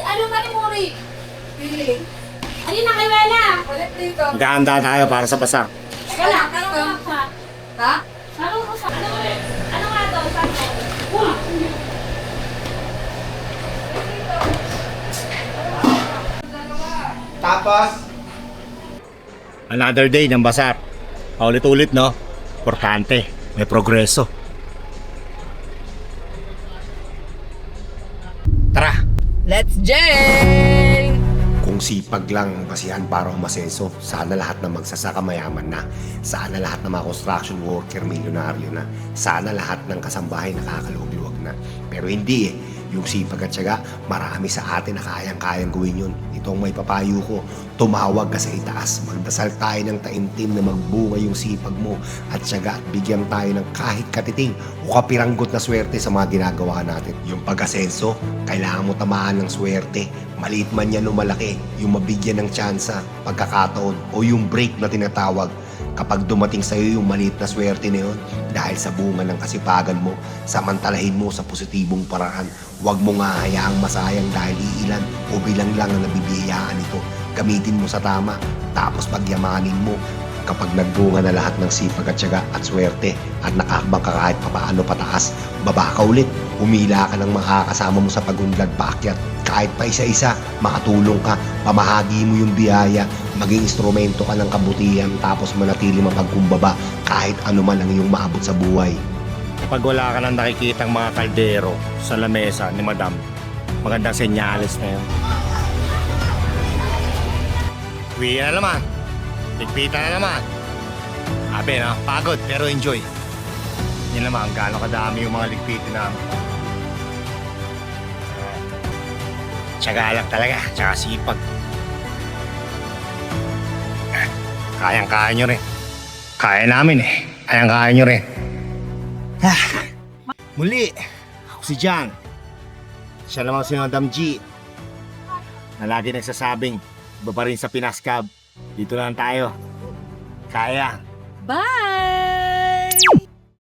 Ano ba ni Mori? Ano na kay Wena? Magkahanda tayo para sa basa. Teka lang, tanong ko sa... Ha? Tanong ko sa... Ano nga daw? Tapos, Another day ng basar. Paulit-ulit, no? Importante. May progreso. Tara! Let's Jay! kung sipag lang ang kasihan para umasenso, sana lahat ng magsasaka mayaman na. Sana lahat ng mga construction worker milyonaryo na. Sana lahat ng kasambahay nakakaluwag-luwag na. Pero hindi eh. Yung sipag at tiyaga, marami sa atin na kayang-kayang gawin yun. Ito ang may papayo ko. Tumawag ka sa itaas. Magdasal tayo ng taimtim na magbunga yung sipag mo at tiyaga at bigyan tayo ng kahit katiting o kapiranggot na swerte sa mga ginagawa natin. Yung pag-asenso, kailangan mo tamaan ng swerte. Maliit man yan o malaki, yung mabigyan ng tsansa, pagkakataon o yung break na tinatawag. Kapag dumating sa iyo yung maliit na swerte na yun, dahil sa bunga ng kasipagan mo, samantalahin mo sa positibong paraan. Huwag mo nga hayaang masayang dahil iilan o bilang lang ang nabibiyayaan ito. Gamitin mo sa tama, tapos pagyamanin mo. Kapag nagbunga na lahat ng sipag at tiyaga at swerte at nakakbang ka kahit papaano pataas, baba ka ulit. Humila ka ng makakasama mo sa pagunlad paakyat. Kahit pa isa-isa, makatulong ka, pamahagi mo yung biyaya, maging instrumento ka ng kabutihan tapos manatili mapagkumbaba kahit ano man ang iyong maabot sa buhay. Kapag wala ka nang nakikitang mga kaldero sa lamesa ni Madam, magandang senyales na yun. Uwi na naman. Ligpitan na naman. Sabi na, pagod pero enjoy. Yan naman, gaano kadami yung mga ligpitin namin. Tiyaga lang talaga, tsaka sipag. Kayang-kaya nyo rin. Kaya namin eh. Kayang-kaya nyo rin. Muli, ako si John. Siya naman si Madam G. Na lagi nagsasabing, iba pa rin sa Pinas Cab. Dito lang tayo. Kaya. Bye!